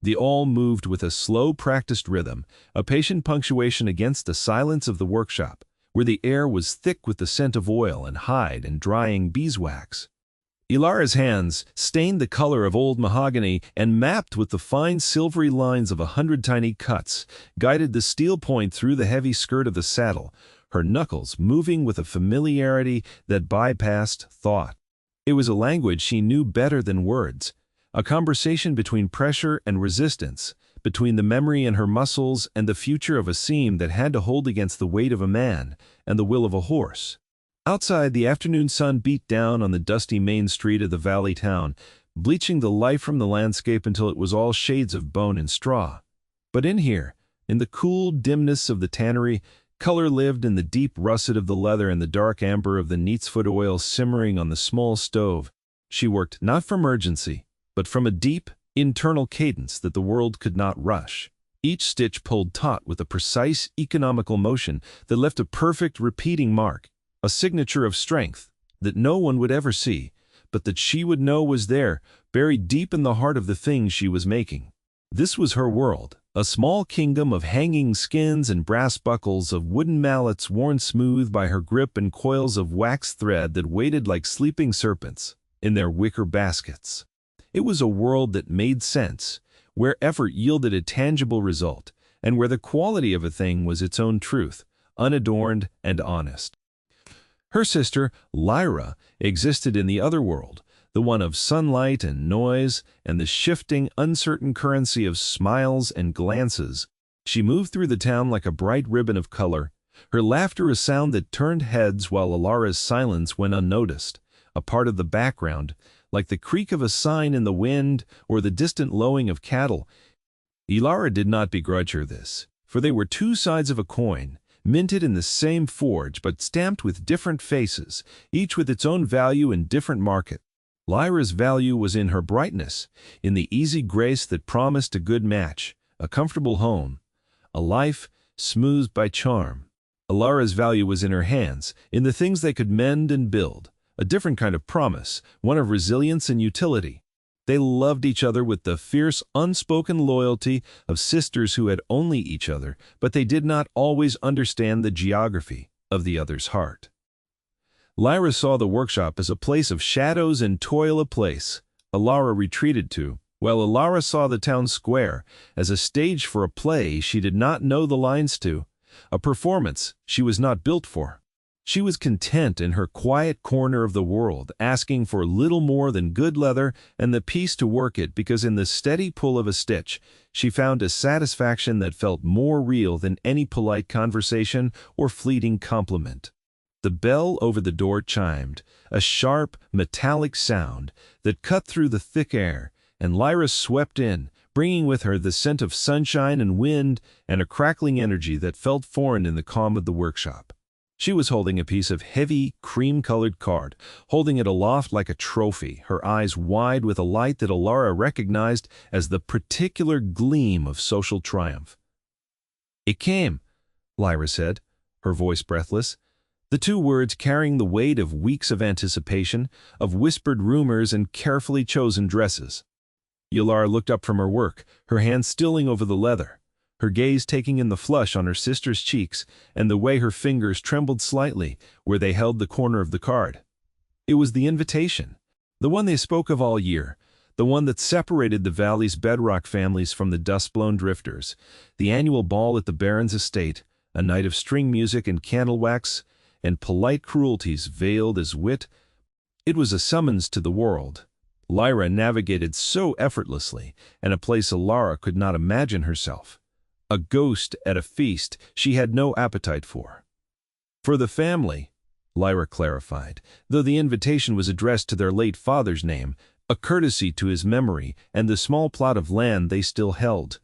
They all moved with a slow, practiced rhythm, a patient punctuation against the silence of the workshop, where the air was thick with the scent of oil and hide and drying beeswax. Elara's hands, stained the color of old mahogany and mapped with the fine silvery lines of 100 tiny cuts, guided the steel point through the heavy skirt of the saddle, her knuckles moving with a familiarity that bypassed thought. It was a language she knew better than words, a conversation between pressure and resistance, between the memory in her muscles and the future of a seam that had to hold against the weight of a man and the will of a horse. Outside, the afternoon sun beat down on the dusty main street of the valley town, bleaching the life from the landscape until it was all shades of bone and straw. But in here, in the cool dimness of the tannery, color lived in the deep russet of the leather and the dark amber of the neatsfoot oil simmering on the small stove. She worked not from urgency, but from a deep, internal cadence that the world could not rush. Each stitch pulled taut with a precise, economical motion that left a perfect, repeating mark, a signature of strength that no one would ever see, but that she would know was there, buried deep in the heart of the thing she was making. This was her world, a small kingdom of hanging skins and brass buckles, of wooden mallets worn smooth by her grip and coils of wax thread that waited like sleeping serpents in their wicker baskets. It was a world that made sense, where effort yielded a tangible result, and where the quality of a thing was its own truth, unadorned and honest. Her sister, Lyra, existed in the other world, the one of sunlight and noise and the shifting, uncertain currency of smiles and glances. She moved through the town like a bright ribbon of color, her laughter a sound that turned heads while Elara's silence went unnoticed, a part of the background, like the creak of a sign in the wind or the distant lowing of cattle. Elara did not begrudge her this, for they were two sides of a coin, minted in the same forge but stamped with different faces, each with its own value and different market. Lyra's value was in her brightness, in the easy grace that promised a good match, a comfortable home, a life smoothed by charm. Elara's value was in her hands, in the things they could mend and build, a different kind of promise, one of resilience and utility. They loved each other with the fierce, unspoken loyalty of sisters who had only each other, but they did not always understand the geography of the other's heart. Lyra saw the workshop as a place of shadows and toil, a place Elara retreated to, while Elara saw the town square as a stage for a play she did not know the lines to, a performance she was not built for. She was content in her quiet corner of the world, asking for little more than good leather and the piece to work it, because in the steady pull of a stitch, she found a satisfaction that felt more real than any polite conversation or fleeting compliment. The bell over the door chimed, a sharp, metallic sound that cut through the thick air, and Lyra swept in, bringing with her the scent of sunshine and wind and a crackling energy that felt foreign in the calm of the workshop. She was holding a piece of heavy, cream-colored card, holding it aloft like a trophy, her eyes wide with a light that Elara recognized as the particular gleam of social triumph. "It came," Lyra said, her voice breathless, the two words carrying the weight of weeks of anticipation, of whispered rumors and carefully chosen dresses. Elara looked up from her work, her hand stilling over the leather, her gaze taking in the flush on her sister's cheeks and the way her fingers trembled slightly where they held the corner of the card. It was the invitation, the one they spoke of all year, the one that separated the valley's bedrock families from the dust-blown drifters, the annual ball at the Baron's estate, a night of string music and candle wax, and polite cruelties veiled as wit. It was a summons to the world. Lyra navigated so effortlessly, and a place Elara could not imagine herself. A ghost at a feast she had no appetite for. For the family, Lyra clarified, though the invitation was addressed to their late father's name, a courtesy to his memory and the small plot of land they still held.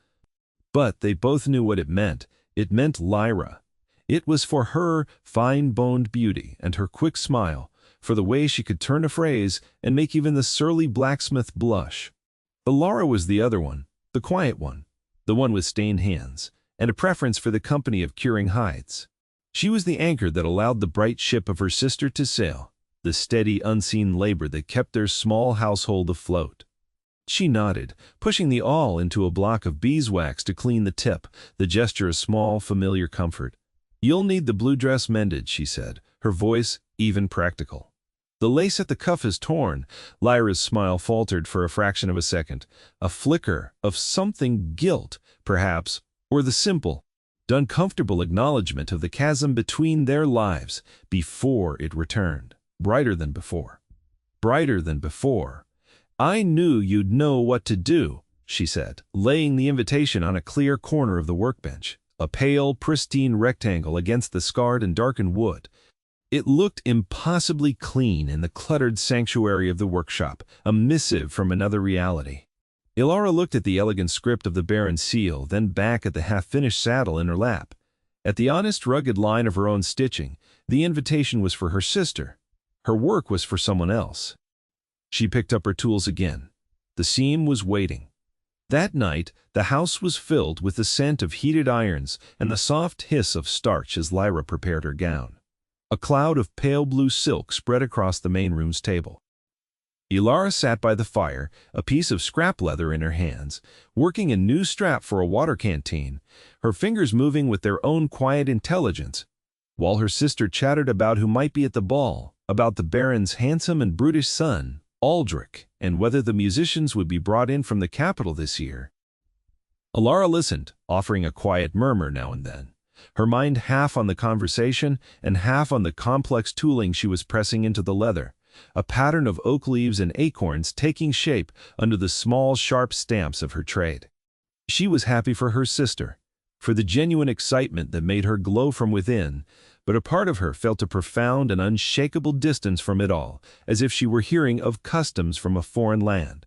But they both knew what it meant. It meant Lyra. It was for her fine-boned beauty and her quick smile, for the way she could turn a phrase and make even the surly blacksmith blush. Elara was the other one, the quiet one, the one with stained hands, and a preference for the company of curing hides. She was the anchor that allowed the bright ship of her sister to sail, the steady, unseen labor that kept their small household afloat. She nodded, pushing the awl into a block of beeswax to clean the tip, the gesture a small, familiar comfort. "You'll need the blue dress mended," she said, her voice even practical. "The lace at the cuff is torn." Lyra's smile faltered for a fraction of a second, a flicker of something guilt, perhaps, or the simple, uncomfortable acknowledgement of the chasm between their lives before it returned. Brighter than before. Brighter than before. "I knew you'd know what to do," she said, laying the invitation on a clear corner of the workbench, a pale, pristine rectangle against the scarred and darkened wood. It looked impossibly clean in the cluttered sanctuary of the workshop, a missive from another reality. Elara looked at the elegant script of the Baron's seal, then back at the half-finished saddle in her lap. At the honest, rugged line of her own stitching, the invitation was for her sister. Her work was for someone else. She picked up her tools again. The seam was waiting. That night, the house was filled with the scent of heated irons and the soft hiss of starch as Lyra prepared her gown. A cloud of pale blue silk spread across the main room's table. Elara sat by the fire, a piece of scrap leather in her hands, working a new strap for a water canteen, her fingers moving with their own quiet intelligence, while her sister chattered about who might be at the ball, about the Baron's handsome and brutish son, Aldrich, and whether the musicians would be brought in from the capital this year. Elara listened, offering a quiet murmur now and then, her mind half on the conversation and half on the complex tooling she was pressing into the leather, a pattern of oak leaves and acorns taking shape under the small, sharp stamps of her trade. She was happy for her sister, for the genuine excitement that made her glow from within, but a part of her felt a profound and unshakable distance from it all, as if she were hearing of customs from a foreign land.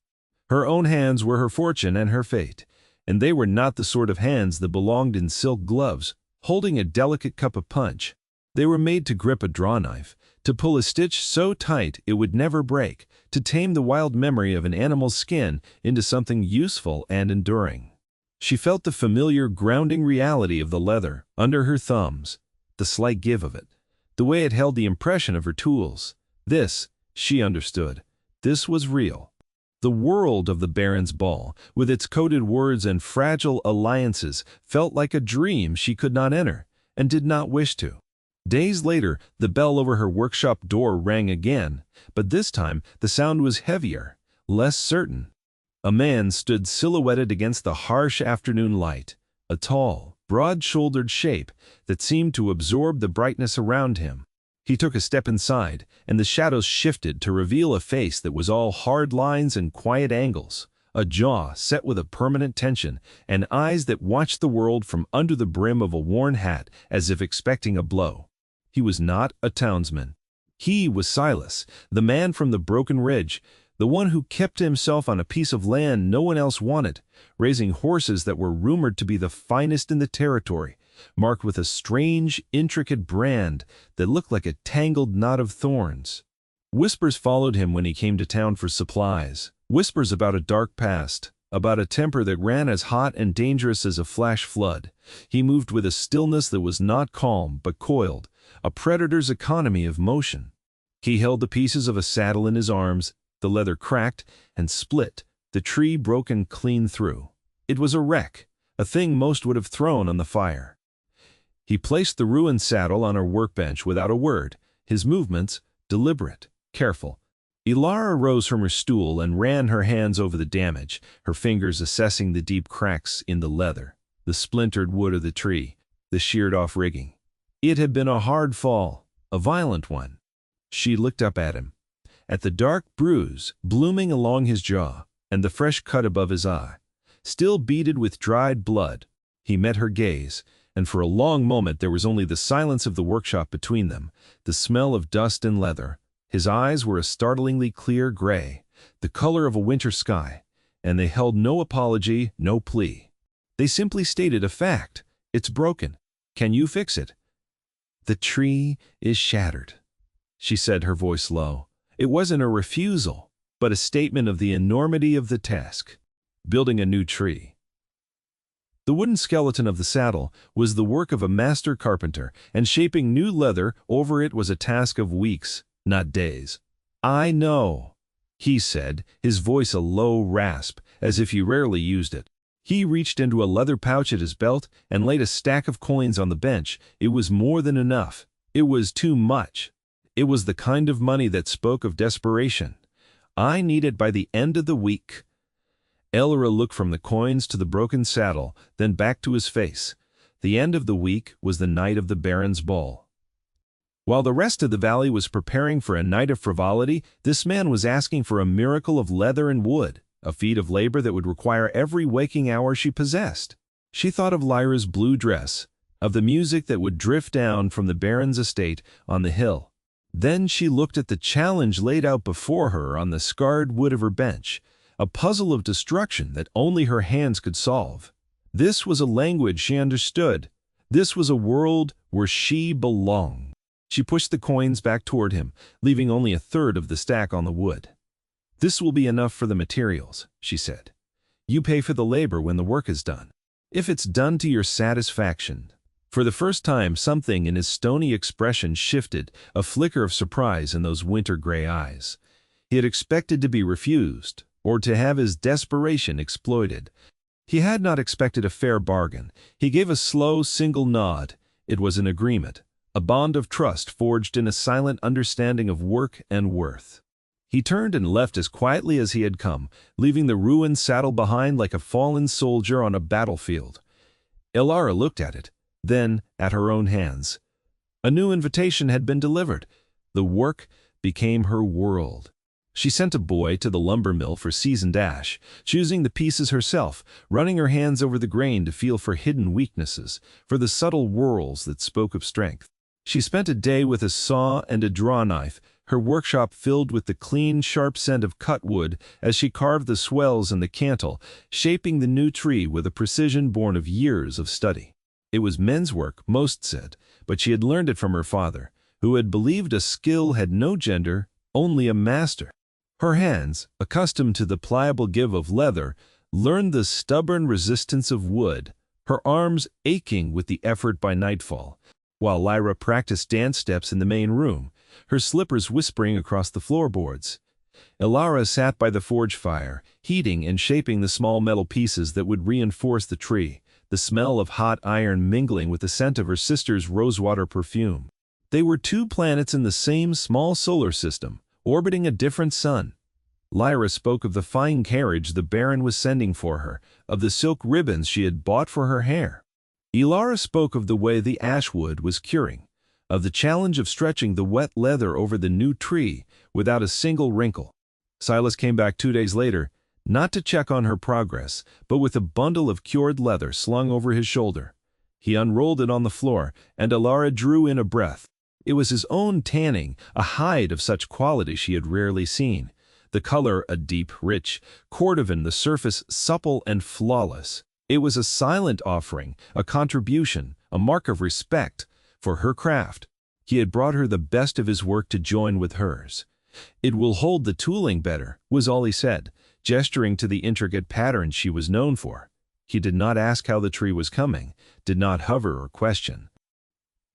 Her own hands were her fortune and her fate, and they were not the sort of hands that belonged in silk gloves, holding a delicate cup of punch. They were made to grip a draw-knife, to pull a stitch so tight it would never break, to tame the wild memory of an animal's skin into something useful and enduring. She felt the familiar grounding reality of the leather under her thumbs, the slight give of it, the way it held the impression of her tools. This, she understood, this was real. The world of the Baron's ball, with its coded words and fragile alliances, felt like a dream she could not enter, and did not wish to. Days later, the bell over her workshop door rang again, but this time the sound was heavier, less certain. A man stood silhouetted against the harsh afternoon light, a tall, broad-shouldered shape that seemed to absorb the brightness around him. He took a step inside, and the shadows shifted to reveal a face that was all hard lines and quiet angles, a jaw set with a permanent tension, and eyes that watched the world from under the brim of a worn hat as if expecting a blow. He was not a townsman. He was Silas, the man from the broken ridge, the one who kept himself on a piece of land no one else wanted, raising horses that were rumored to be the finest in the territory, marked with a strange, intricate brand that looked like a tangled knot of thorns. Whispers followed him when he came to town for supplies, whispers about a dark past, about a temper that ran as hot and dangerous as a flash flood. He moved with a stillness that was not calm but coiled, a predator's economy of motion. He held the pieces of a saddle in his arms, the leather cracked and split, the tree broken clean through. It was a wreck, a thing most would have thrown on the fire. He placed the ruined saddle on her workbench without a word, his movements deliberate, careful. Elara rose from her stool and ran her hands over the damage, her fingers assessing the deep cracks in the leather, the splintered wood of the tree, the sheared-off rigging. It had been a hard fall, a violent one. She looked up at him, at the dark bruise blooming along his jaw, and the fresh cut above his eye, still beaded with dried blood. He met her gaze, and for a long moment there was only the silence of the workshop between them, the smell of dust and leather. His eyes were a startlingly clear gray, the color of a winter sky, and they held no apology, no plea. They simply stated a fact. It's broken. Can you fix it? The tree is shattered, she said, her voice low. It wasn't a refusal, but a statement of the enormity of the task. Building a new tree. The wooden skeleton of the saddle was the work of a master carpenter, and shaping new leather over it was a task of weeks, not days. I know, he said, his voice a low rasp, as if he rarely used it. He reached into a leather pouch at his belt and laid a stack of coins on the bench. It was more than enough. It was too much. It was the kind of money that spoke of desperation. "I need it by the end of the week." Elara looked from the coins to the broken saddle, then back to his face. The end of the week was the night of the Baron's ball. While the rest of the valley was preparing for a night of frivolity, this man was asking for a miracle of leather and wood, a feat of labor that would require every waking hour she possessed. She thought of Lyra's blue dress, of the music that would drift down from the Baron's estate on the hill. Then she looked at the challenge laid out before her on the scarred wood of her bench, a puzzle of destruction that only her hands could solve. This was a language she understood. This was a world where she belonged. She pushed the coins back toward him, leaving only a third of the stack on the wood. "This will be enough for the materials," she said. "You pay for the labor when the work is done. If it's done to your satisfaction." For the first time, something in his stony expression shifted, a flicker of surprise in those winter-gray eyes. He had expected to be refused, or to have his desperation exploited. He had not expected a fair bargain. He gave a slow, single nod. It was an agreement, a bond of trust forged in a silent understanding of work and worth. He turned and left as quietly as he had come, leaving the ruined saddle behind like a fallen soldier on a battlefield. Elara looked at it, then at her own hands. A new invitation had been delivered. The work became her world. She sent a boy to the lumber mill for seasoned ash, choosing the pieces herself, running her hands over the grain to feel for hidden weaknesses, for the subtle whorls that spoke of strength. She spent a day with a saw and a draw knife, her workshop filled with the clean, sharp scent of cut wood as she carved the swells and the cantle, shaping the new tree with a precision born of years of study. It was men's work, most said, but she had learned it from her father, who had believed a skill had no gender, only a master. Her hands, accustomed to the pliable give of leather, learned the stubborn resistance of wood, her arms aching with the effort by nightfall, while Lyra practiced dance steps in the main room, her slippers whispering across the floorboards. Elara sat by the forge fire, heating and shaping the small metal pieces that would reinforce the tree, the smell of hot iron mingling with the scent of her sister's rosewater perfume. They were two planets in the same small solar system, orbiting a different sun. Lyra spoke of the fine carriage the Baron was sending for her, of the silk ribbons she had bought for her hair. Elara spoke of the way the ash wood was curing, of the challenge of stretching the wet leather over the new tree without a single wrinkle. Silas came back 2 days later, not to check on her progress, but with a bundle of cured leather slung over his shoulder. He unrolled it on the floor, and Elara drew in a breath. It was his own tanning, a hide of such quality she had rarely seen. The color a deep, rich, cordovan, the surface supple and flawless. It was a silent offering, a contribution, a mark of respect for her craft. He had brought her the best of his work to join with hers. "It will hold the tooling better," was all he said, gesturing to the intricate patterns she was known for. He did not ask how the tree was coming, did not hover or question.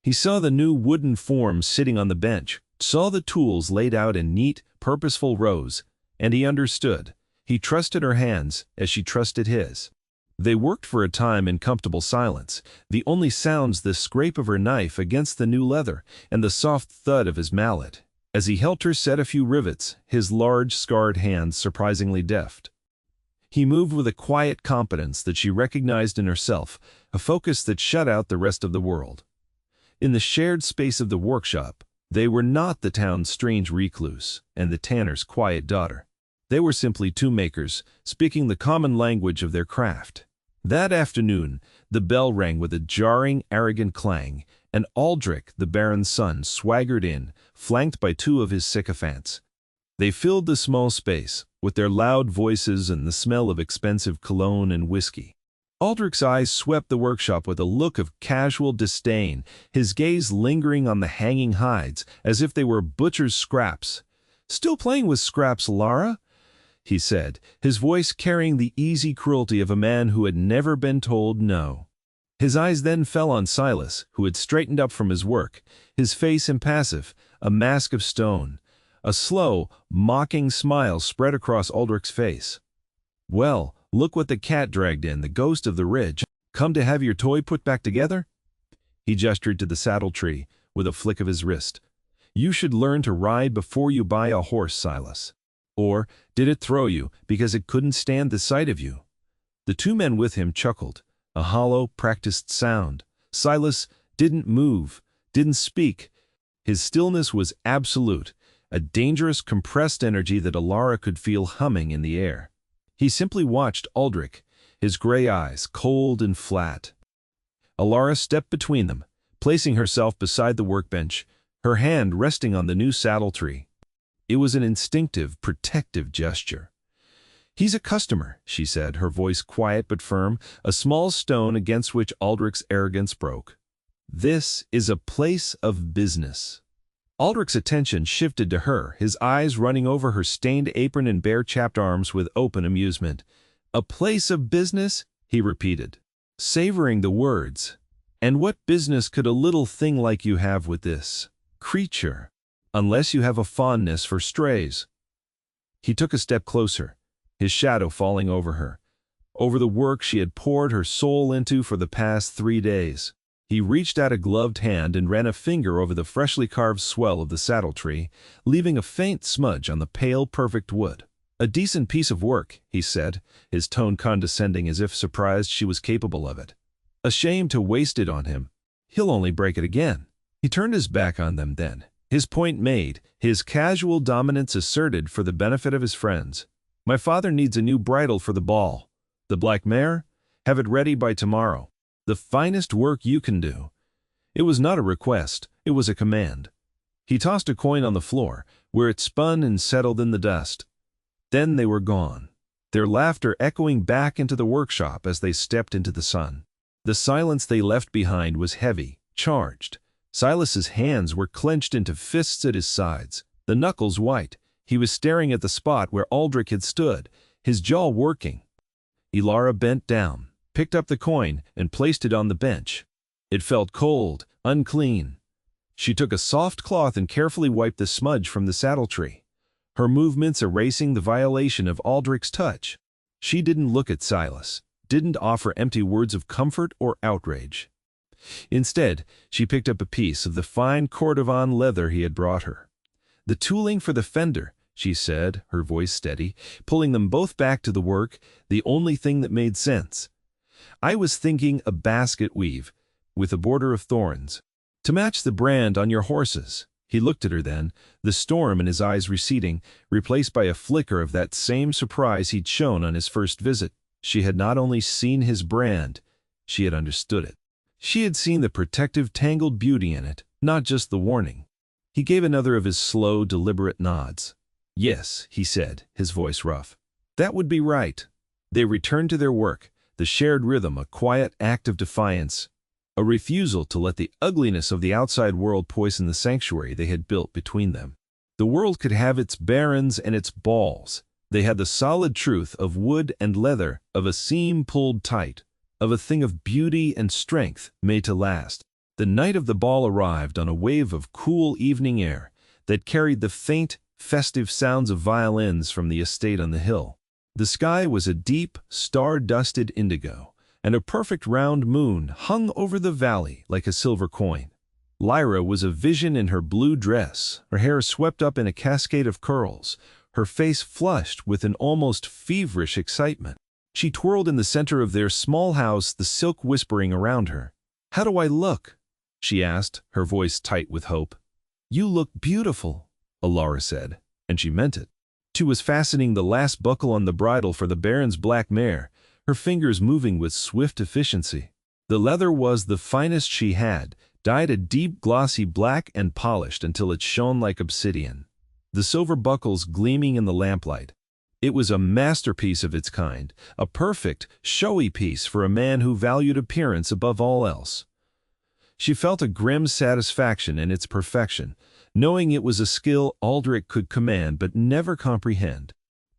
He saw the new wooden forms sitting on the bench, saw the tools laid out in neat, purposeful rows, and he understood. He trusted her hands as she trusted his. They worked for a time in comfortable silence, the only sounds the scrape of her knife against the new leather and the soft thud of his mallet. As he helped her set a few rivets, his large, scarred hands surprisingly deft. He moved with a quiet competence that she recognized in herself, a focus that shut out the rest of the world. In the shared space of the workshop, they were not the town's strange recluse and the tanner's quiet daughter. They were simply two makers, speaking the common language of their craft. That afternoon, the bell rang with a jarring, arrogant clang, and Aldrich, the Baron's son, swaggered in, flanked by 2 of his sycophants. They filled the small space, with their loud voices and the smell of expensive cologne and whiskey. Aldrich's eyes swept the workshop with a look of casual disdain, his gaze lingering on the hanging hides, as if they were butcher's scraps. "Still playing with scraps, Elara?" he said, his voice carrying the easy cruelty of a man who had never been told no. His eyes then fell on Silas, who had straightened up from his work, his face impassive, a mask of stone, A slow, mocking smile spread across Aldrich's face. "Well, look what the cat dragged in, the ghost of the ridge. Come to have your toy put back together?" He gestured to the saddle tree with a flick of his wrist. "You should learn to ride before you buy a horse, Silas. Or did it throw you because it couldn't stand the sight of you?" The two men with him chuckled, a hollow, practiced sound. Silas didn't move, didn't speak. His stillness was absolute, a dangerous compressed energy that Elara could feel humming in the air. He simply watched Aldrich, his gray eyes cold and flat. Elara stepped between them, placing herself beside the workbench, her hand resting on the new saddle tree. It was an instinctive, protective gesture. "He's a customer," she said, her voice quiet but firm, a small stone against which Aldrich's arrogance broke. "This is a place of business." Aldrich's attention shifted to her, his eyes running over her stained apron and bare-chapped arms with open amusement. "A place of business?" he repeated, savoring the words. "And what business could a little thing like you have with this creature, unless you have a fondness for strays?" He took a step closer, his shadow falling over her, over the work she had poured her soul into for the past 3 days. He reached out a gloved hand and ran a finger over the freshly carved swell of the saddle tree, leaving a faint smudge on the pale, perfect wood. "A decent piece of work," he said, his tone condescending as if surprised she was capable of it. "A shame to waste it on him. He'll only break it again." He turned his back on them then, his point made, his casual dominance asserted for the benefit of his friends. "My father needs a new bridle for the ball. The black mare? Have it ready by tomorrow. The finest work you can do." It was not a request, it was a command. He tossed a coin on the floor, where it spun and settled in the dust. Then they were gone, their laughter echoing back into the workshop as they stepped into the sun. The silence they left behind was heavy, charged. Silas's hands were clenched into fists at his sides, the knuckles white. He was staring at the spot where Aldrich had stood, his jaw working. Elara bent down, picked up the coin, and placed it on the bench. It felt cold, unclean. She took a soft cloth and carefully wiped the smudge from the saddle tree, her movements erasing the violation of Aldrich's touch. She didn't look at Silas, didn't offer empty words of comfort or outrage. Instead, she picked up a piece of the fine cordovan leather he had brought her. "The tooling for the fender," she said, her voice steady, pulling them both back to the work, the only thing that made sense. "I was thinking a basket weave, with a border of thorns, to match the brand on your horses." He looked at her then, the storm in his eyes receding, replaced by a flicker of that same surprise he'd shown on his first visit. She had not only seen his brand, she had understood it. She had seen the protective, tangled beauty in it, not just the warning. He gave another of his slow, deliberate nods. "Yes," he said, his voice rough. "That would be right." They returned to their work, the shared rhythm a quiet act of defiance, a refusal to let the ugliness of the outside world poison the sanctuary they had built between them. The world could have its barons and its balls. They had the solid truth of wood and leather, of a seam pulled tight, of a thing of beauty and strength made to last. The night of the ball arrived on a wave of cool evening air that carried the faint, festive sounds of violins from the estate on the hill. The sky was a deep, star-dusted indigo, and a perfect round moon hung over the valley like a silver coin. Lyra was a vision in her blue dress, her hair swept up in a cascade of curls, her face flushed with an almost feverish excitement. She twirled in the center of their small house, the silk whispering around her. "How do I look?" she asked, her voice tight with hope. "You look beautiful," Elara said, and she meant it. She was fastening the last buckle on the bridle for the Baron's black mare, her fingers moving with swift efficiency. The leather was the finest she had, dyed a deep glossy black and polished until it shone like obsidian, the silver buckles gleaming in the lamplight. It was a masterpiece of its kind, a perfect, showy piece for a man who valued appearance above all else. She felt a grim satisfaction in its perfection, knowing it was a skill Aldrich could command but never comprehend.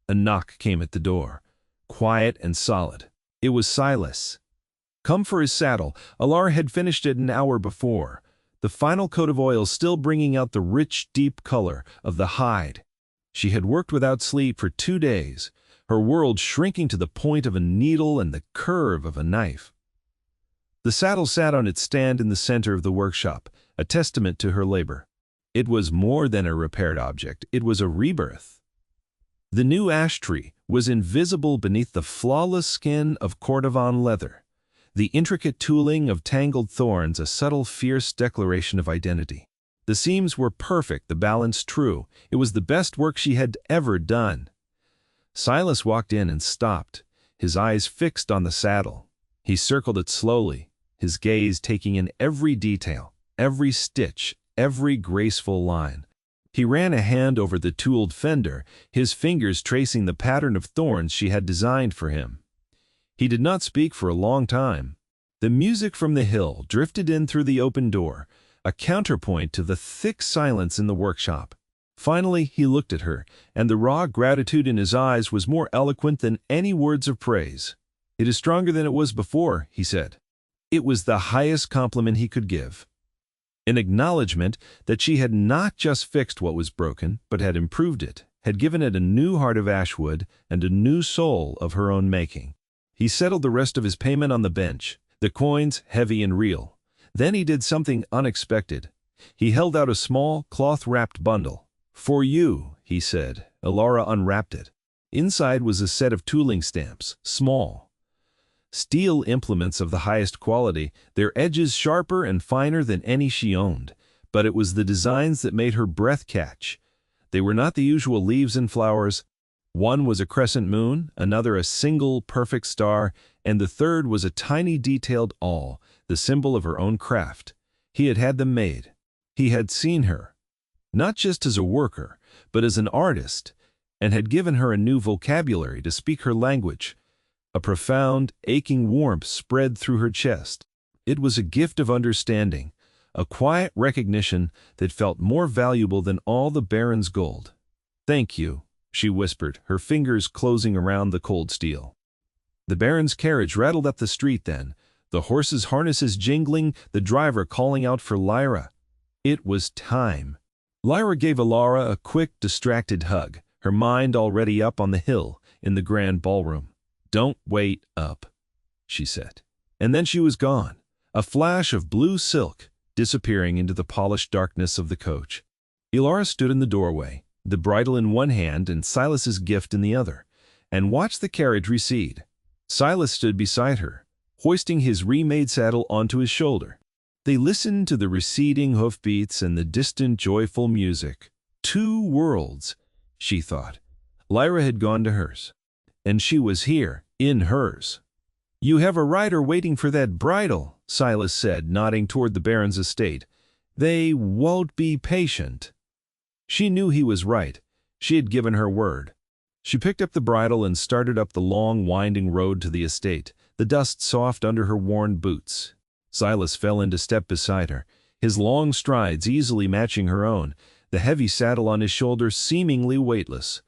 A knock came at the door, quiet and solid. It was Silas. Come for his saddle. Elara had finished it an hour before. the final coat of oil still bringing out the rich, deep color of the hide. She had worked without sleep for 2 days, her world shrinking to the point of a needle and the curve of a knife. The saddle sat on its stand in the center of the workshop, a testament to her labor. It was more than a repaired object, it was a rebirth. The new ash tree was invisible beneath the flawless skin of cordovan leather, the intricate tooling of tangled thorns a subtle, fierce declaration of identity. The seams were perfect, the balance true. It was the best work she had ever done. Silas walked in and stopped, his eyes fixed on the saddle. He circled it slowly, his gaze taking in every detail, every stitch, every graceful line. He ran a hand over the tooled fender, his fingers tracing the pattern of thorns she had designed for him. He did not speak for a long time. The music from the hill drifted in through the open door, a counterpoint to the thick silence in the workshop. Finally, he looked at her, and the raw gratitude in his eyes was more eloquent than any words of praise. "It is stronger than it was before," he said. It was the highest compliment he could give. An acknowledgement that she had not just fixed what was broken, but had improved it, had given it a new heart of ashwood and a new soul of her own making. He settled the rest of his payment on the bench, the coins heavy and real. Then he did something unexpected. He held out a small, cloth-wrapped bundle. "For you," he said. Elara unwrapped it. Inside was a set of tooling stamps, small. Steel implements of the highest quality, their edges sharper and finer than any she owned. But it was the designs that made her breath catch. They were not the usual leaves and flowers. One was a crescent moon, another a single perfect star, and the third was a tiny detailed awl, the symbol of her own craft. He had had them made. He had seen her, not just as a worker, but as an artist, and had given her a new vocabulary to speak her language. A profound, aching warmth spread through her chest. It was a gift of understanding, a quiet recognition that felt more valuable than all the baron's gold. "Thank you," she whispered, her fingers closing around the cold steel. The baron's carriage rattled up the street then, the horses' harnesses jingling, the driver calling out for Lyra. It was time. Lyra gave Elara a quick, distracted hug, her mind already up on the hill in the grand ballroom. "Don't wait up," she said. And then she was gone, a flash of blue silk, disappearing into the polished darkness of the coach. Elara stood in the doorway, the bridle in one hand and Silas's gift in the other, and watched the carriage recede. Silas stood beside her, hoisting his remade saddle onto his shoulder. They listened to the receding hoofbeats and the distant joyful music. 2 worlds, she thought. Lyra had gone to hers, and she was here, in hers. "You have a rider waiting for that bridle," Silas said, nodding toward the baron's estate. "They won't be patient." She knew he was right. She had given her word. She picked up the bridle and started up the long, winding road to the estate, the dust soft under her worn boots. Silas fell into step beside her, his long strides easily matching her own, the heavy saddle on his shoulder seemingly weightless.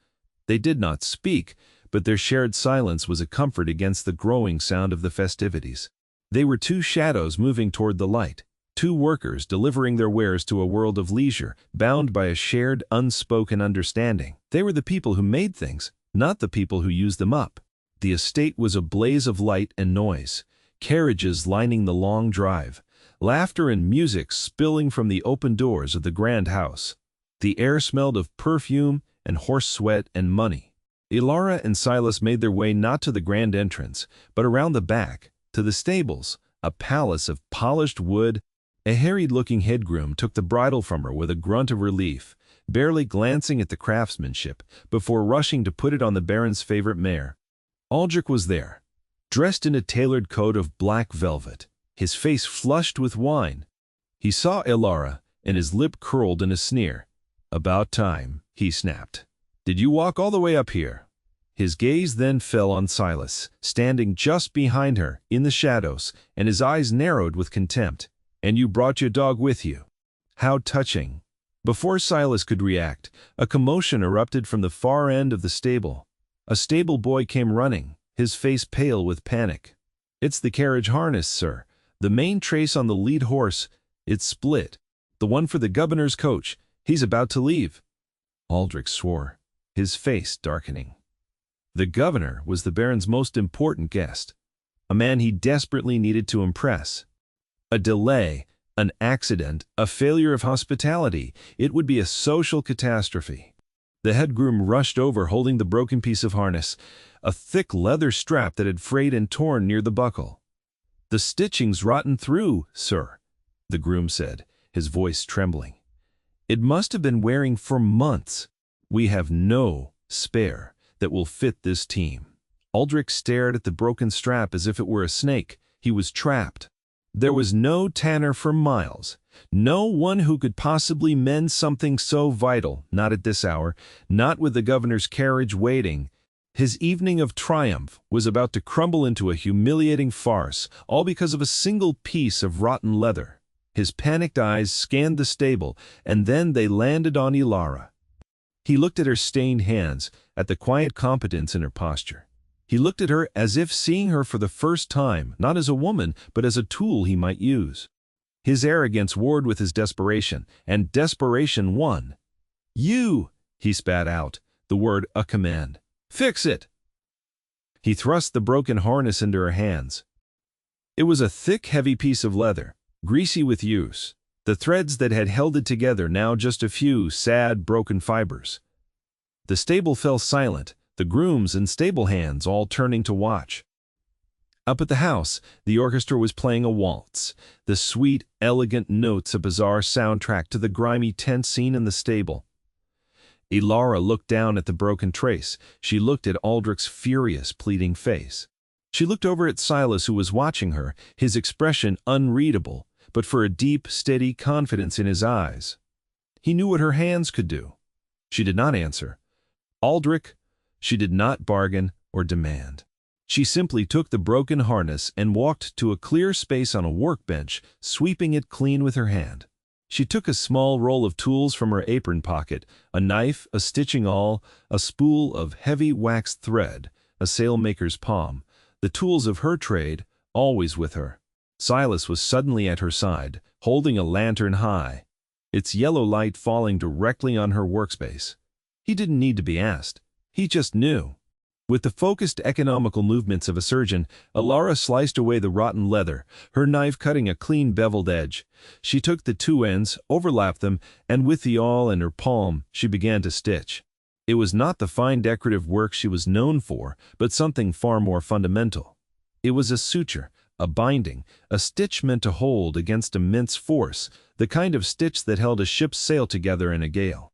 They did not speak, but their shared silence was a comfort against the growing sound of the festivities. They were 2 shadows moving toward the light, 2 workers delivering their wares to a world of leisure, bound by a shared, unspoken understanding. They were the people who made things, not the people who used them up. The estate was a blaze of light and noise, carriages lining the long drive, laughter and music spilling from the open doors of the grand house. The air smelled of perfume and horse sweat and money. Elara and Silas made their way not to the grand entrance, but around the back, to the stables, a palace of polished wood. A harried-looking headgroom took the bridle from her with a grunt of relief, barely glancing at the craftsmanship, before rushing to put it on the baron's favorite mare. Aldrich was there, dressed in a tailored coat of black velvet, his face flushed with wine. He saw Elara, and his lip curled in a sneer. "About time," he snapped. "Did you walk all the way up here?" His gaze then fell on Silas, standing just behind her, in the shadows, and his eyes narrowed with contempt. "And you brought your dog with you? How touching." Before Silas could react, a commotion erupted from the far end of the stable. A stable boy came running, his face pale with panic. "It's the carriage harness, sir. The main trace on the lead horse. It's split. The one for the governor's coach. He's about to leave. Aldrich swore, his face darkening. The governor was the Baron's most important guest, a man he desperately needed to impress. A delay, an accident, a failure of hospitality, it would be a social catastrophe. The head groom rushed over holding the broken piece of harness, a thick leather strap that had frayed and torn near the buckle. "The stitching's rotten through, sir," the groom said, his voice trembling. "It must have been wearing for months. We have no spare that will fit this team." Aldrich stared at the broken strap as if it were a snake. He was trapped. There was no tanner for miles, no one who could possibly mend something so vital, not at this hour, not with the governor's carriage waiting. His evening of triumph was about to crumble into a humiliating farce, all because of a single piece of rotten leather. His panicked eyes scanned the stable, and then they landed on Elara. He looked at her stained hands, at the quiet competence in her posture. He looked at her as if seeing her for the first time, not as a woman, but as a tool he might use. His arrogance warred with his desperation, and desperation won. "You!" he spat out, the word a command. "Fix it!" He thrust the broken harness into her hands. It was a thick, heavy piece of leather, greasy with use, the threads that had held it together now just a few sad, broken fibers. The stable fell silent, the grooms and stable hands all turning to watch. Up at the house, the orchestra was playing a waltz, the sweet, elegant notes a bizarre soundtrack to the grimy tent scene in the stable. Elara looked down at the broken trace. She looked at Aldrich's furious, pleading face. She looked over at Silas, who was watching her, his expression unreadable, but for a deep, steady confidence in his eyes. He knew what her hands could do. She did not answer. Aldrich, she did not bargain or demand. She simply took the broken harness and walked to a clear space on a workbench, sweeping it clean with her hand. She took a small roll of tools from her apron pocket, a knife, a stitching awl, a spool of heavy waxed thread, a sailmaker's palm, the tools of her trade, always with her. Silas was suddenly at her side, holding a lantern high, its yellow light falling directly on her workspace. He didn't need to be asked. He just knew. With the focused economical movements of a surgeon, Elara sliced away the rotten leather, her knife cutting a clean beveled edge. She took the two ends, overlapped them, and with the awl in her palm, she began to stitch. It was not the fine decorative work she was known for, but something far more fundamental. It was a suture, a binding, a stitch meant to hold against immense force, the kind of stitch that held a ship's sail together in a gale.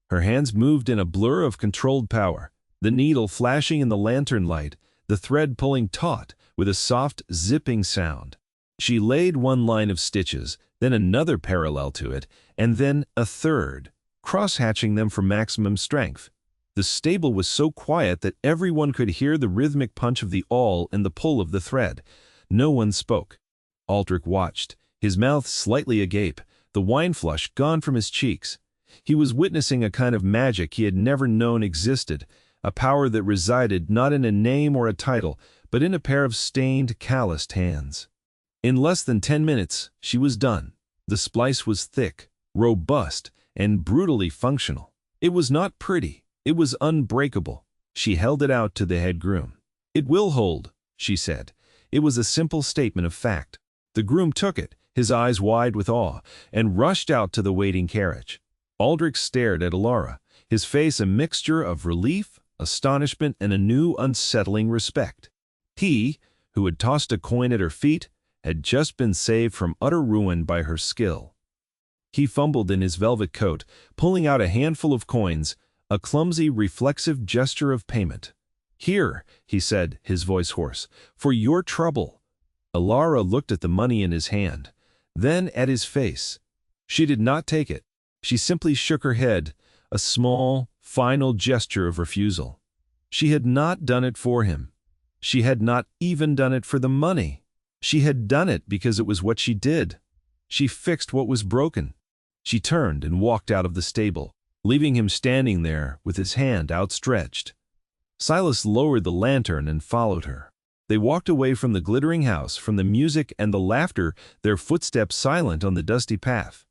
Her hands moved in a blur of controlled power, the needle flashing in the lantern light, the thread pulling taut with a soft, zipping sound. She laid one line of stitches, then another parallel to it, and then a third, cross-hatching them for maximum strength. The stable was so quiet that everyone could hear the rhythmic punch of the awl and the pull of the thread. No one spoke. Aldrich watched, his mouth slightly agape, the wine flush gone from his cheeks. He was witnessing a kind of magic he had never known existed, a power that resided not in a name or a title, but in a pair of stained, calloused hands. In less than 10 minutes, she was done. The splice was thick, robust, and brutally functional. It was not pretty. It was unbreakable. She held it out to the head groom. "It will hold," she said. It was a simple statement of fact. The groom took it, his eyes wide with awe, and rushed out to the waiting carriage. Aldrich stared at Elara, his face a mixture of relief, astonishment, and a new unsettling respect. He, who had tossed a coin at her feet, had just been saved from utter ruin by her skill. He fumbled in his velvet coat, pulling out a handful of coins, a clumsy, reflexive gesture of payment. "Here," he said, his voice hoarse, "for your trouble." Elara looked at the money in his hand, then at his face. She did not take it. She simply shook her head, a small, final gesture of refusal. She had not done it for him. She had not even done it for the money. She had done it because it was what she did. She fixed what was broken. She turned and walked out of the stable, leaving him standing there with his hand outstretched. Silas lowered the lantern and followed her. They walked away from the glittering house, from the music and the laughter, their footsteps silent on the dusty path.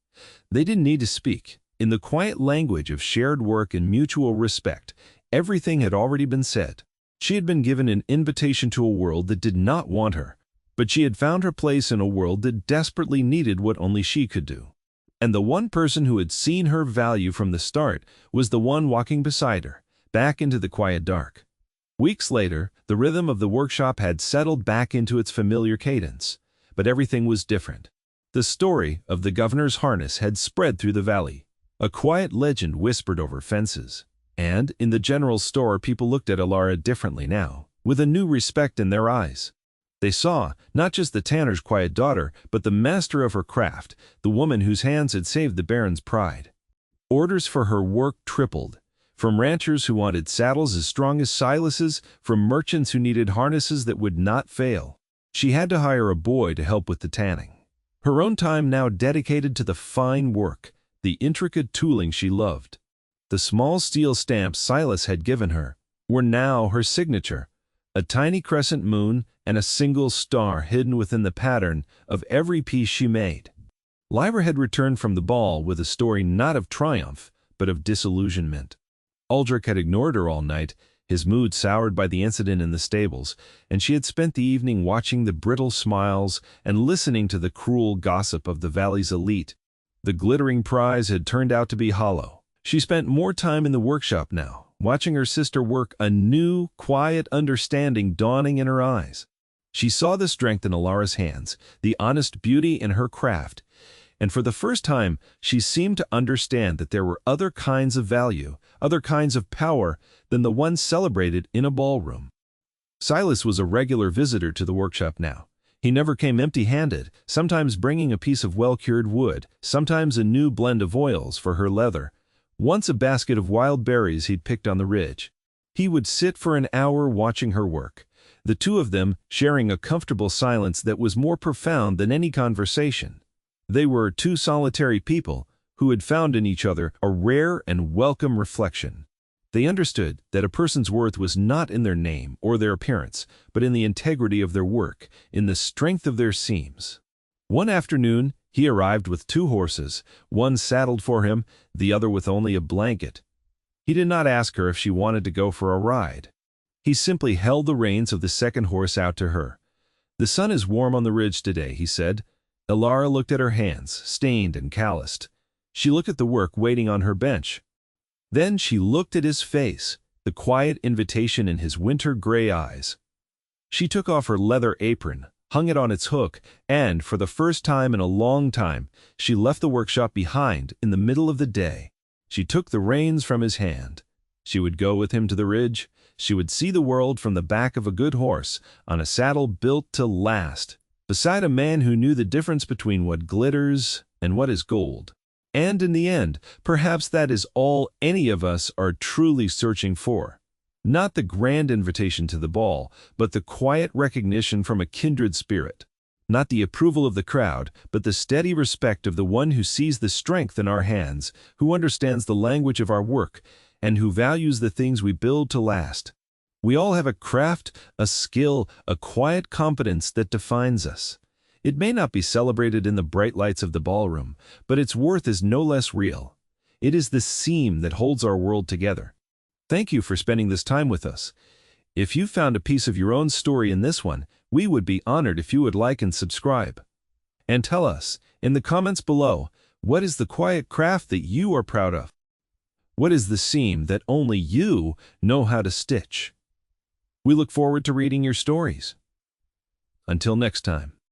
They didn't need to speak. In the quiet language of shared work and mutual respect, everything had already been said. She had been given an invitation to a world that did not want her, but she had found her place in a world that desperately needed what only she could do. And the one person who had seen her value from the start was the one walking beside her, back into the quiet dark. Weeks later, the rhythm of the workshop had settled back into its familiar cadence, but everything was different. The story of the governor's harness had spread through the valley. A quiet legend whispered over fences. And in the general store, people looked at Elara differently now, with a new respect in their eyes. They saw not just the tanner's quiet daughter, but the master of her craft, the woman whose hands had saved the baron's pride. Orders for her work tripled, from ranchers who wanted saddles as strong as Silas's, from merchants who needed harnesses that would not fail. She had to hire a boy to help with the tanning. Her own time now dedicated to the fine work, the intricate tooling she loved. The small steel stamps Silas had given her were now her signature, a tiny crescent moon and a single star hidden within the pattern of every piece she made. Lyra had returned from the ball with a story not of triumph, but of disillusionment. Aldrich had ignored her all night, his mood soured by the incident in the stables, and she had spent the evening watching the brittle smiles and listening to the cruel gossip of the valley's elite. The glittering prize had turned out to be hollow. She spent more time in the workshop now, watching her sister work, a new, quiet understanding dawning in her eyes. She saw the strength in Elara's hands, the honest beauty in her craft, and for the first time she seemed to understand that there were other kinds of value, other kinds of power than the ones celebrated in a ballroom. Silas was a regular visitor to the workshop now. He never came empty-handed, sometimes bringing a piece of well-cured wood, sometimes a new blend of oils for her leather, once a basket of wild berries he'd picked on the ridge. He would sit for an hour watching her work, the two of them sharing a comfortable silence that was more profound than any conversation. They were two solitary people who had found in each other a rare and welcome reflection. They understood that a person's worth was not in their name or their appearance, but in the integrity of their work, in the strength of their seams. One afternoon, he arrived with 2 horses, one saddled for him, the other with only a blanket. He did not ask her if she wanted to go for a ride. He simply held the reins of the second horse out to her. "The sun is warm on the ridge today," he said. Elara looked at her hands, stained and calloused. She looked at the work waiting on her bench. Then she looked at his face, the quiet invitation in his winter-gray eyes. She took off her leather apron, hung it on its hook, and, for the first time in a long time, she left the workshop behind in the middle of the day. She took the reins from his hand. She would go with him to the ridge. She would see the world from the back of a good horse, on a saddle built to last, beside a man who knew the difference between what glitters and what is gold. And in the end, perhaps that is all any of us are truly searching for. Not the grand invitation to the ball, but the quiet recognition from a kindred spirit. Not the approval of the crowd, but the steady respect of the one who sees the strength in our hands, who understands the language of our work, and who values the things we build to last. We all have a craft, a skill, a quiet competence that defines us. It may not be celebrated in the bright lights of the ballroom, but its worth is no less real. It is the seam that holds our world together. Thank you for spending this time with us. If you found a piece of your own story in this one, we would be honored if you would like and subscribe. And tell us, in the comments below, what is the quiet craft that you are proud of? What is the seam that only you know how to stitch? We look forward to reading your stories. Until next time.